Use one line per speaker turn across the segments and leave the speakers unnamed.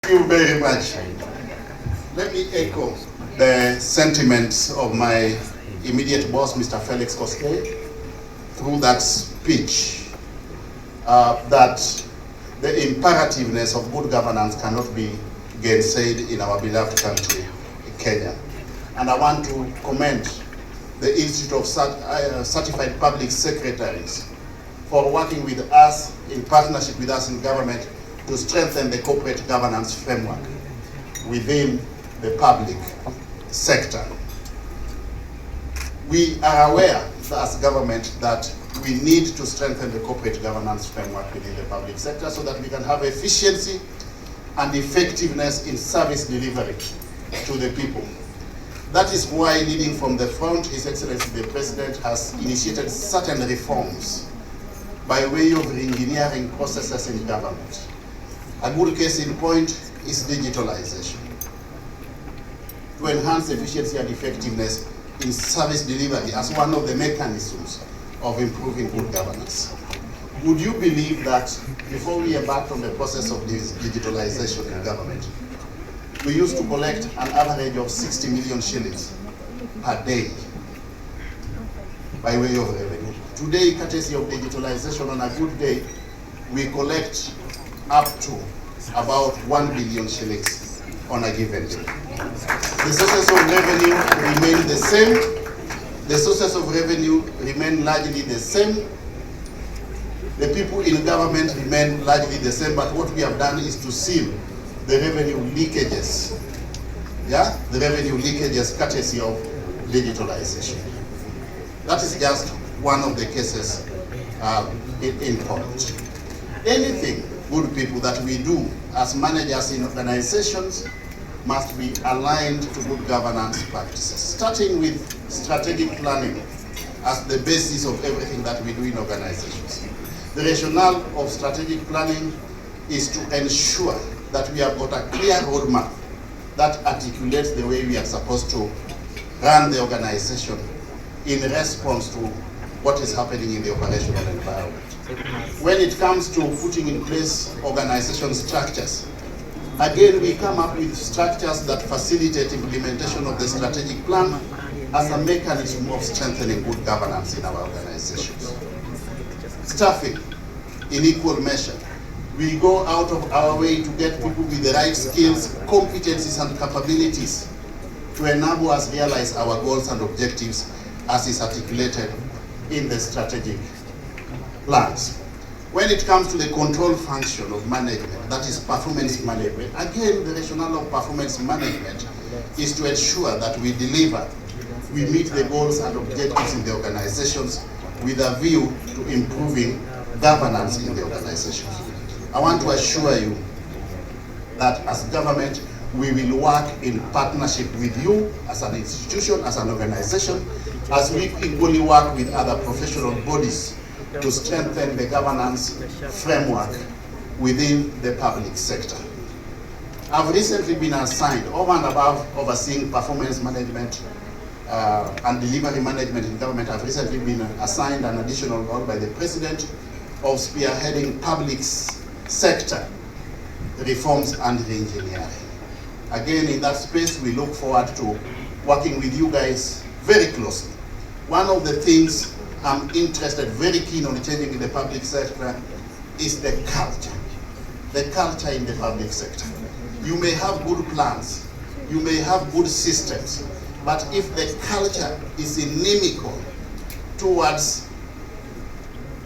you very much. Let me echo the sentiments of my immediate boss, Mr. Felix Koskei, through that speech, that the imperativeness of good governance cannot be gainsaid in our beloved country, Kenya. And I want to commend the Institute of Certified Public Secretaries for working with us, in partnership with us in government, to strengthen the corporate governance framework within the public sector. We are aware as government that we need to strengthen the corporate governance framework within the public sector so that we can have efficiency and effectiveness in service delivery to the people. That is why, leading from the front, His Excellency the President has initiated certain reforms by way of re-engineering processes in government. A good case in point is digitalization, to enhance efficiency and effectiveness in service delivery as one of the mechanisms of improving good governance. Would you believe that before we embarked on the process of this digitalization in government, we used to collect an average of 60 million shillings per day by way of revenue. Today, courtesy of digitalization, on a good day, we collect up to about 1 billion shillings on a given day. The sources of revenue remain the same. The sources of revenue remain largely the same. The people in government remain largely the same, but what we have done is to seal the revenue leakages. Yeah, the revenue leakages courtesy of digitalization. That is just one of the cases in point. Anything, good people, that we do as managers in organizations must be aligned to good governance practices, starting with strategic planning as the basis of everything that we do in organizations. The rationale of strategic planning is to ensure that we have got a clear roadmap that articulates the way we are supposed to run the organization in response to what is happening in the operational environment. When it comes to putting in place organization structures, again, we come up with structures that facilitate implementation of the strategic plan as a mechanism of strengthening good governance in our organizations. Staffing in equal measure. We go out of our way to get people with the right skills, competencies, and capabilities to enable us realize our goals and objectives as is articulated in the strategic plans. When it comes to the control function of management, that is performance management, again, the rationale of performance management is to ensure that we deliver, we meet the goals and objectives in the organizations with a view to improving governance in the organizations. I want to assure you that as government, we will work in partnership with you as an institution, as an organization, as we equally work with other professional bodies to strengthen the governance framework within the public sector. I've recently been assigned, over and above overseeing performance management and delivery management in government, I've recently been assigned an additional role by the President of spearheading public sector reforms and re-engineering. Again, in that space, we look forward to working with you guys very closely. One of the things I'm interested, very keen on changing in the public sector is the culture in the public sector. You may have good plans, you may have good systems, but if the culture is inimical towards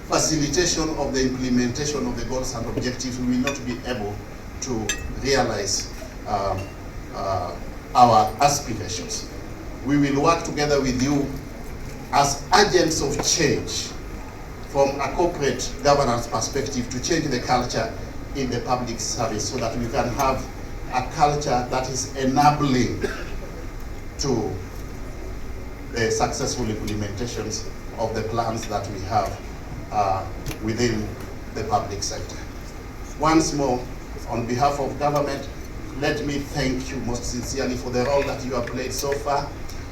facilitation of the implementation of the goals and objectives, we will not be able to realize our aspirations. We will work together with you as agents of change from a corporate governance perspective to change the culture in the public service so that we can have a culture that is enabling to the successful implementations of the plans that we have within the public sector. Once more, on behalf of government, let me thank you most sincerely for the role that you have played so far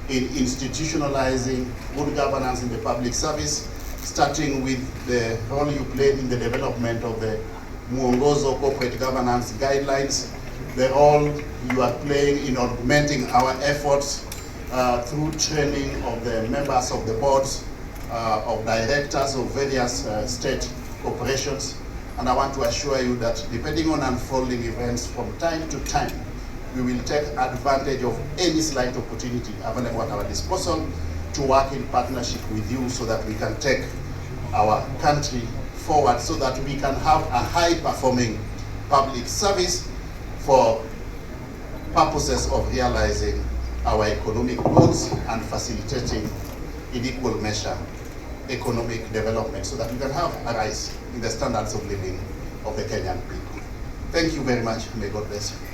in institutionalizing good governance in the public service, starting with the role you played in the development of the Muongozo Corporate Governance Guidelines, the role you are playing in augmenting our efforts through training of the members of the boards of directors of various state corporations. And I want to assure you that depending on unfolding events from time to time, we will take advantage of any slight opportunity available at our disposal to work in partnership with you so that we can take our country forward, so that we can have a high-performing public service for purposes of realizing our economic goals and facilitating in equal measure economic development, so that we can have a rise in the standards of living of the Kenyan people. Thank you very much. May God bless you.